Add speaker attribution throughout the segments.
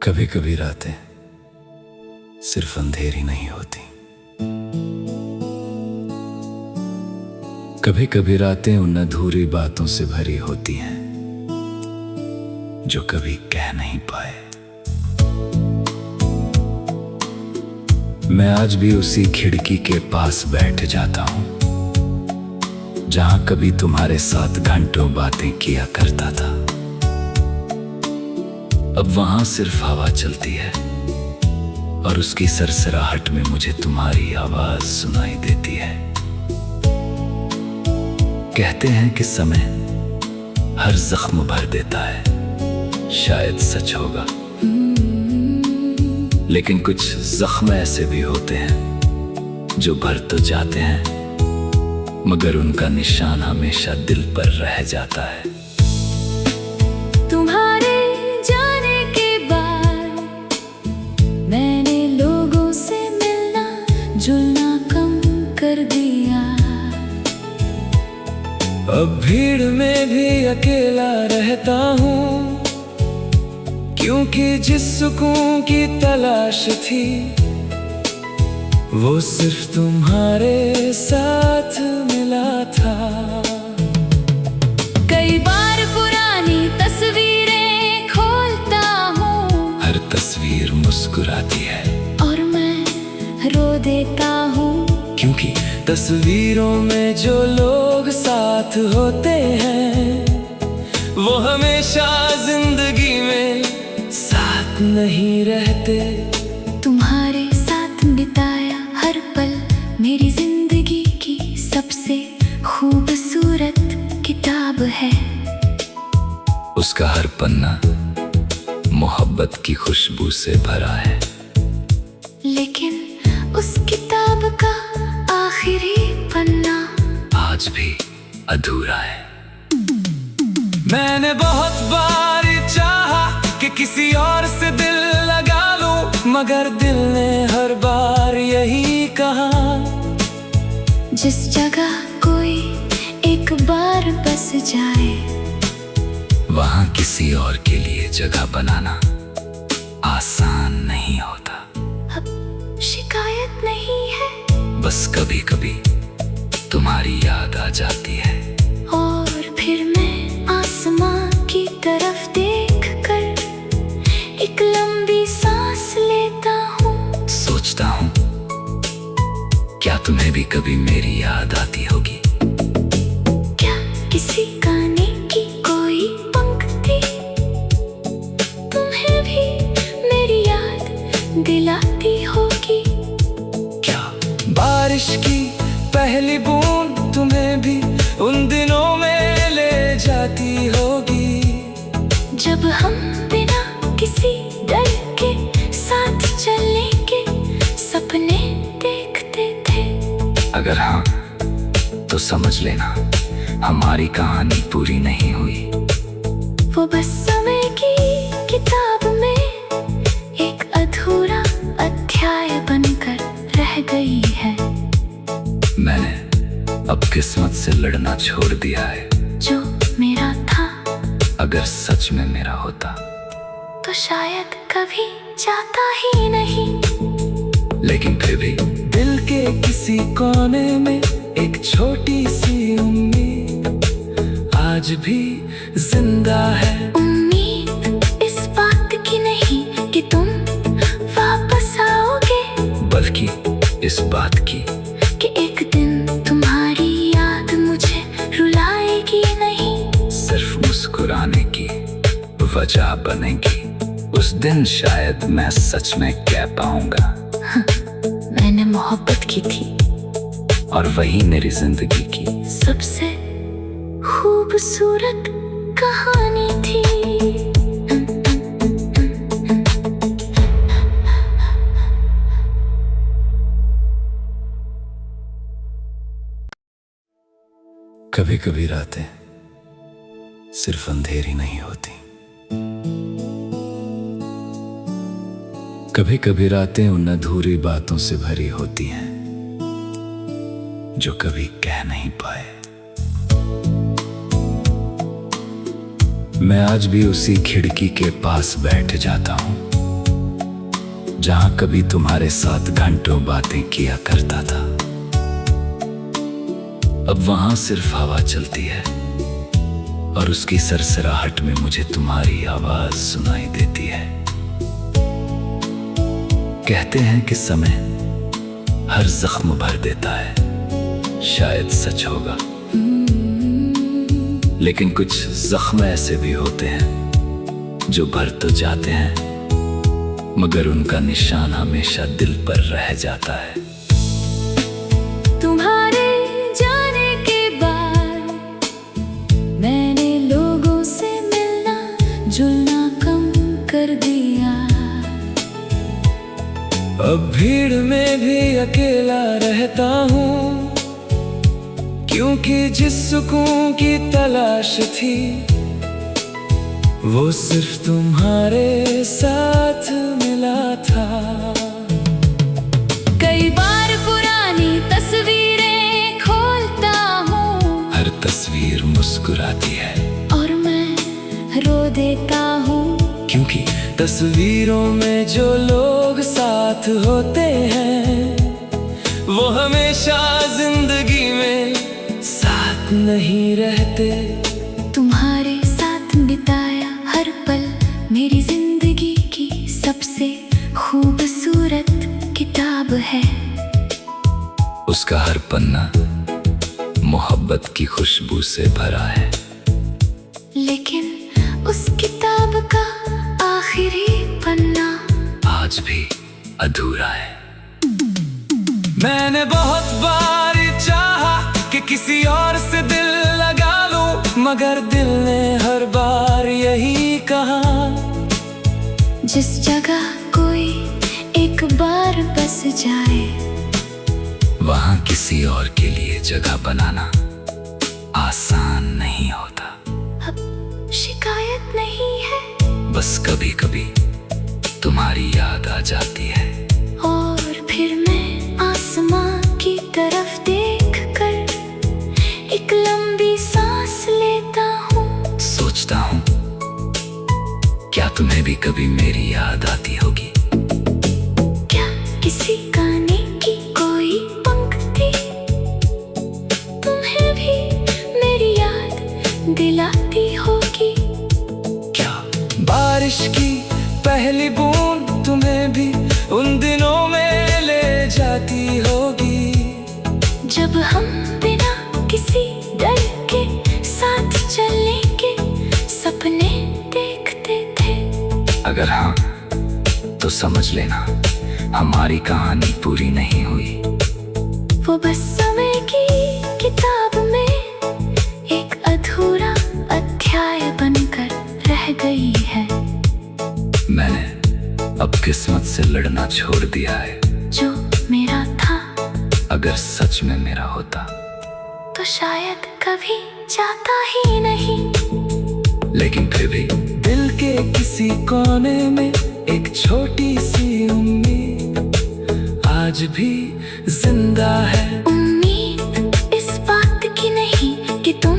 Speaker 1: कभी कभी रातें सिर्फ अंधेरी नहीं होती। कभी कभी रातें उन अधूरी बातों से भरी होती हैं जो कभी कह नहीं पाए। मैं आज भी उसी खिड़की के पास बैठ जाता हूं जहां कभी तुम्हारे साथ घंटों बातें किया करता था। अब वहां सिर्फ हवा चलती है और उसकी सरसराहट में मुझे तुम्हारी आवाज सुनाई देती है। कहते हैं कि समय हर जख्म भर देता है, शायद सच होगा, लेकिन कुछ जख्म ऐसे भी होते हैं जो भर तो जाते हैं मगर उनका निशान हमेशा दिल पर रह जाता है।
Speaker 2: तुम्हारे जाने के बाद मैंने लोगों से मिलना जुलना कम कर दिया।
Speaker 1: अब भीड़ में भी अकेला रहता हूँ, क्योंकि जिस सुकून की तलाश थी वो सिर्फ तुम्हारे साथ मिला था।
Speaker 2: कई बार पुरानी तस्वीरें खोलता हूँ,
Speaker 1: हर तस्वीर मुस्कुराती है
Speaker 2: और मैं रो देता हूँ,
Speaker 1: क्योंकि तस्वीरों में जो लोग साथ होते हैं वो हमेशा जिंदगी में साथ नहीं रहते।
Speaker 2: तुम्हारे साथ बिताया हर पल मेरी जिंदगी की सबसे खूबसूरत किताब है।
Speaker 1: उसका हर पन्ना मोहब्बत की खुशबू से भरा है,
Speaker 2: लेकिन उस किताब का आखिरी पन्ना
Speaker 1: आज भी अधूरा है। मैंने बहुत बार चाहा कि किसी और से दिल लगा लूं, मगर दिल ने हर बार यही कहा,
Speaker 2: जिस जगह कोई एक बार बस जाए
Speaker 1: वहां किसी और के लिए जगह बनाना आसान नहीं होता।
Speaker 2: अब शिकायत नहीं है,
Speaker 1: बस कभी कभी तुम्हारी याद आ जाती है
Speaker 2: और फिर मैं आसमां की तरफ देखकर एक लंबी सांस लेता हूँ।
Speaker 1: सोचता हूँ क्या तुम्हें भी कभी मेरी याद आती होगी?
Speaker 2: क्या किसी गाने की कोई पंक्ति तुम्हें भी मेरी याद दिलाती होगी?
Speaker 1: क्या बारिश की पहली बूंद तुम्हें भी उन दिनों में ले जाती होगी
Speaker 2: जब हम बिना किसी डर के साथ चलने के सपने देखते थे?
Speaker 1: अगर हाँ तो समझ लेना हमारी कहानी पूरी नहीं हुई।
Speaker 2: वो बस समय की किताब में एक अधूरा अध्याय बनकर रह गई है।
Speaker 1: मैंने अब किस्मत से लड़ना छोड़ दिया है।
Speaker 2: जो मेरा था
Speaker 1: अगर सच में मेरा होता
Speaker 2: तो शायद कभी जाता ही नहीं,
Speaker 1: लेकिन फिर भी दिल के किसी कोने में एक छोटी सी उम्मीद आज भी जिंदा है।
Speaker 2: उम्मीद इस बात की नहीं कि तुम वापस आओगे,
Speaker 1: बल्कि इस बात की
Speaker 2: कि एक दिन तुम्हारी याद मुझे रुलाएगी नहीं,
Speaker 1: सिर्फ मुस्कुराने की वजह बनेगी। उस दिन शायद मैं सच में कह पाऊंगा
Speaker 2: मैंने मोहब्बत की थी
Speaker 1: और वही मेरी जिंदगी की
Speaker 2: सबसे खूबसूरत कहानी थी।
Speaker 1: कभी कभी रातें सिर्फ अंधेरी नहीं होती। कभी कभी रातें उन अधूरी बातों से भरी होती हैं जो कभी कह नहीं पाए। मैं आज भी उसी खिड़की के पास बैठ जाता हूं जहां कभी तुम्हारे साथ घंटों बातें किया करता था। अब वहां सिर्फ हवा चलती है और उसकी सरसराहट में मुझे तुम्हारी आवाज सुनाई देती है। कहते हैं कि समय हर जख्म भर देता है, शायद सच होगा, लेकिन कुछ जख्म ऐसे भी होते हैं जो भर तो जाते हैं मगर उनका निशान हमेशा दिल पर रह जाता है।
Speaker 2: तुम्हारे जाने के बाद मैंने लोगों से मिलना जुलना कम कर दिया।
Speaker 1: अब भीड़ में भी अकेला रहता हूँ, क्योंकि जिस सुकून की तलाश थी वो सिर्फ तुम्हारे साथ मिला था।
Speaker 2: कई बार पुरानी तस्वीरें खोलता हूँ,
Speaker 1: हर तस्वीर मुस्कुराती है
Speaker 2: और मैं रो देता हूँ,
Speaker 1: क्योंकि तस्वीरों में जो लोग साथ होते हैं वो हमेशा जिंदगी में साथ नहीं रहते।
Speaker 2: तुम्हारे साथ बिताया हर पल मेरी जिंदगी की सबसे खूबसूरत किताब है।
Speaker 1: उसका हर पन्ना मोहब्बत की खुशबू से भरा है,
Speaker 2: लेकिन उस किताब का आखिरी पन्ना
Speaker 1: आज भी अधूरा है। मैंने बहुत बार चाहा कि किसी और से दिल लगा लूं, मगर दिल ने हर बार यही कहा,
Speaker 2: जिस जगह कोई एक बार बस जाए
Speaker 1: वहां किसी और के लिए जगह बनाना आसान नहीं होता।
Speaker 2: अब शिकायत नहीं है,
Speaker 1: बस कभी कभी तुम्हारी याद आ जाती है
Speaker 2: और फिर मैं आसमां की तरफ देखकर एक लंबी सांस लेता हूँ।
Speaker 1: सोचता हूँ क्या तुम्हें भी कभी मेरी याद आती होगी?
Speaker 2: क्या किसी गाने की कोई पंक्ति तुम्हें भी मेरी याद दिलाती होगी?
Speaker 1: क्या बारिश की पहली बूंद तुम्हें भी उन दिनों में ले जाती होगी,
Speaker 2: जब हम बिना किसी डर के साथ चलने के सपने देखते थे?
Speaker 1: अगर हाँ तो समझ लेना हमारी कहानी पूरी नहीं हुई।
Speaker 2: वो बस समय की किताब में एक अधूरा अध्याय बनकर रह गई है।
Speaker 1: मैंने अब किस्मत से लड़ना छोड़ दिया है,
Speaker 2: जो मेरा था
Speaker 1: अगर सच में मेरा होता
Speaker 2: तो शायद कभी जाता ही नहीं।
Speaker 1: लेकिन फिर भी दिल के किसी कोने में एक छोटी सी उम्मीद आज भी जिंदा है।
Speaker 2: उम्मीद इस बात की नहीं कि तुम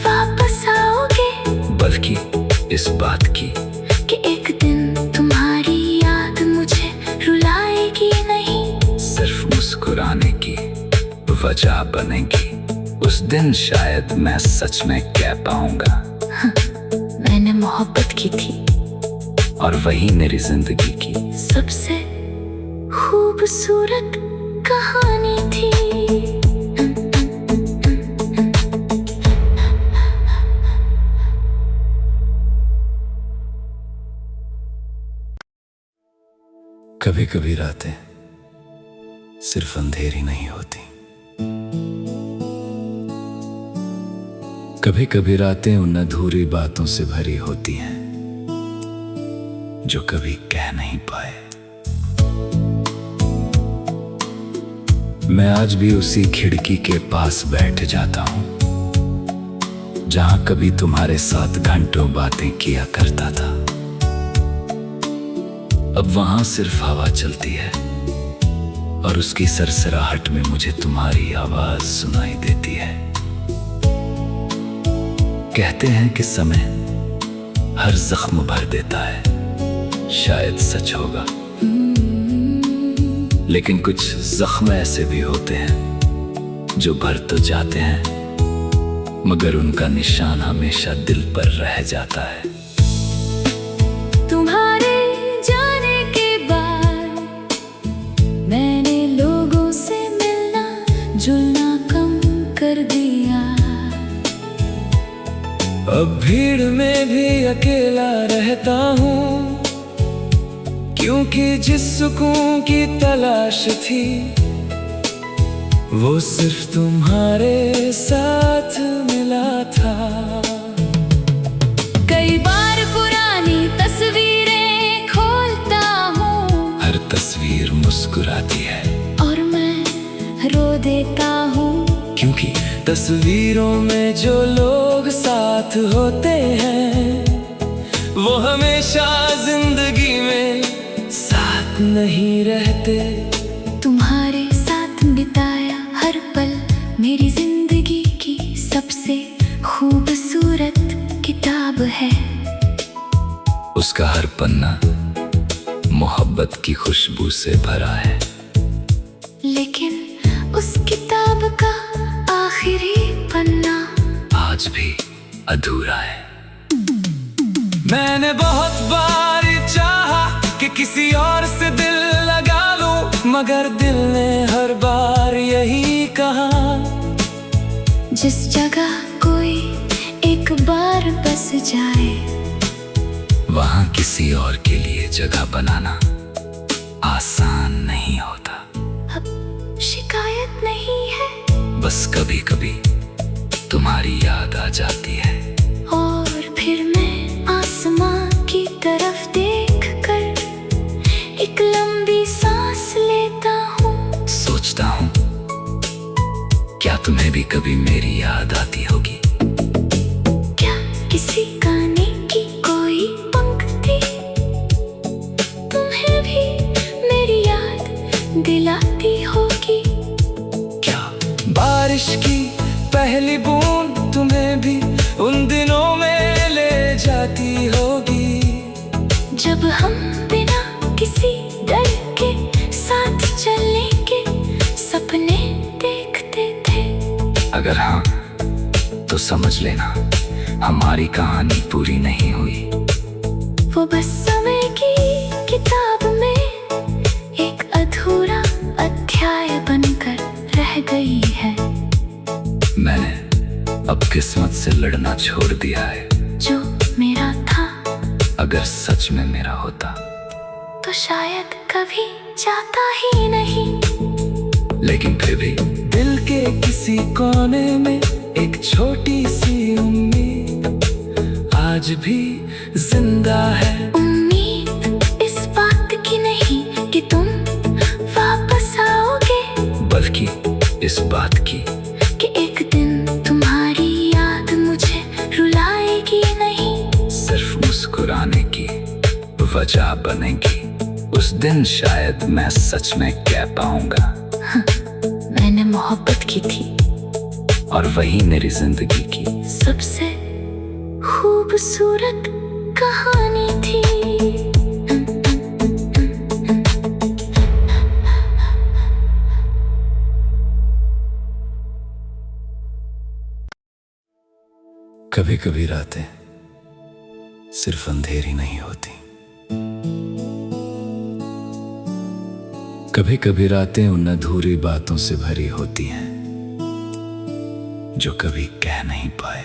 Speaker 2: वापस आओगे,
Speaker 1: बल्कि इस बात की
Speaker 2: कि एक दिन तुम्हारी याद मुझे रुलाएगी नहीं,
Speaker 1: सिर्फ मुस्कुराने की वजह बनेगी। उस दिन शायद मैं सच में कह पाऊंगा
Speaker 2: मैंने मोहब्बत की थी
Speaker 1: और वही मेरी जिंदगी की
Speaker 2: सबसे खूबसूरत कहानी थी।
Speaker 1: कभी कभी रातें सिर्फ अंधेरी नहीं होती, कभी कभी रातें उन अधूरी बातों से भरी होती हैं जो कभी कह नहीं पाए। मैं आज भी उसी खिड़की के पास बैठ जाता हूं जहां कभी तुम्हारे साथ घंटों बातें किया करता था। अब वहां सिर्फ हवा चलती है और उसकी सरसराहट में मुझे तुम्हारी आवाज सुनाई देती है। कहते हैं कि समय हर जख्म भर देता है, शायद सच होगा, लेकिन कुछ जख्म ऐसे भी होते हैं जो भर तो जाते हैं, मगर उनका निशान हमेशा दिल पर रह जाता है।
Speaker 2: तुम्हारे जाने के बाद मैंने लोगों से मिलना जुलना कम कर दिया।
Speaker 1: अब भीड़ में भी अकेला रहता हूँ, क्योंकि जिस सुकून की तलाश थी वो सिर्फ तुम्हारे साथ मिला था।
Speaker 2: कई बार पुरानी तस्वीरें खोलता हूँ,
Speaker 1: हर तस्वीर मुस्कुराती है
Speaker 2: और मैं रो देता हूँ,
Speaker 1: क्योंकि तस्वीरों में जो लोग साथ होते हैं वो हमेशा जिंदगी में साथ नहीं रहते।
Speaker 2: तुम्हारे साथ बिताया हर पल मेरी जिंदगी की सबसे खूबसूरत किताब है।
Speaker 1: उसका हर पन्ना मोहब्बत की खुशबू से भरा है,
Speaker 2: लेकिन उस किताब का आखिरी पन्ना
Speaker 1: आज भी अधूरा है। मैंने बहुत बार चाहा कि किसी और से दिल लगा लूं, मगर दिल ने हर बार यही कहा,
Speaker 2: जिस जगह कोई एक बार बस जाए
Speaker 1: वहां किसी और के लिए जगह बनाना आसान नहीं होता।
Speaker 2: अब शिकायत नहीं है,
Speaker 1: बस कभी कभी तुम्हारी याद आ जाती है,
Speaker 2: और फिर मैं आसमां की तरफ देखकर एक लंबी सांस लेता हूँ।
Speaker 1: सोचता हूँ क्या तुम्हें भी कभी मेरी याद आती होगी?
Speaker 2: क्या किसी गाने की कोई पंक्ति तुम्हें भी मेरी याद दिलाती होगी?
Speaker 1: क्या बारिश की पहली बूंद तुम्हें भी उन दिनों में ले जाती होगी,
Speaker 2: जब हम बिना किसी डर के साथ चलने के सपने देखते थे?
Speaker 1: अगर हाँ तो समझ लेना हमारी कहानी पूरी नहीं हुई।
Speaker 2: वो बस समय की किताब में एक अधूरा अध्याय बनकर रह गई है।
Speaker 1: मैंने अब किस्मत से लड़ना छोड़ दिया है,
Speaker 2: जो मेरा था
Speaker 1: अगर सच में मेरा होता
Speaker 2: तो शायद कभी जाता ही नहीं।
Speaker 1: लेकिन फिर भी दिल के किसी कोने में एक छोटी सी उम्मीद आज भी जिंदा है।
Speaker 2: उम्मीद इस बात की नहीं कि तुम वापस आओगे,
Speaker 1: बल्कि इस बात की
Speaker 2: कि एक दिन तुम्हारी याद मुझे रुलाएगी नहीं,
Speaker 1: सिर्फ मुस्कुराने की वजह बनेगी। उस दिन शायद मैं सच में कह पाऊंगा
Speaker 2: मैंने मोहब्बत की थी,
Speaker 1: और वही मेरी जिंदगी की
Speaker 2: सबसे खूबसूरत कहानी थी।
Speaker 1: कभी कभी रातें सिर्फ अंधेरी नहीं होती, कभी कभी रातें उन अधूरी बातों से भरी होती हैं जो कभी कह नहीं पाए।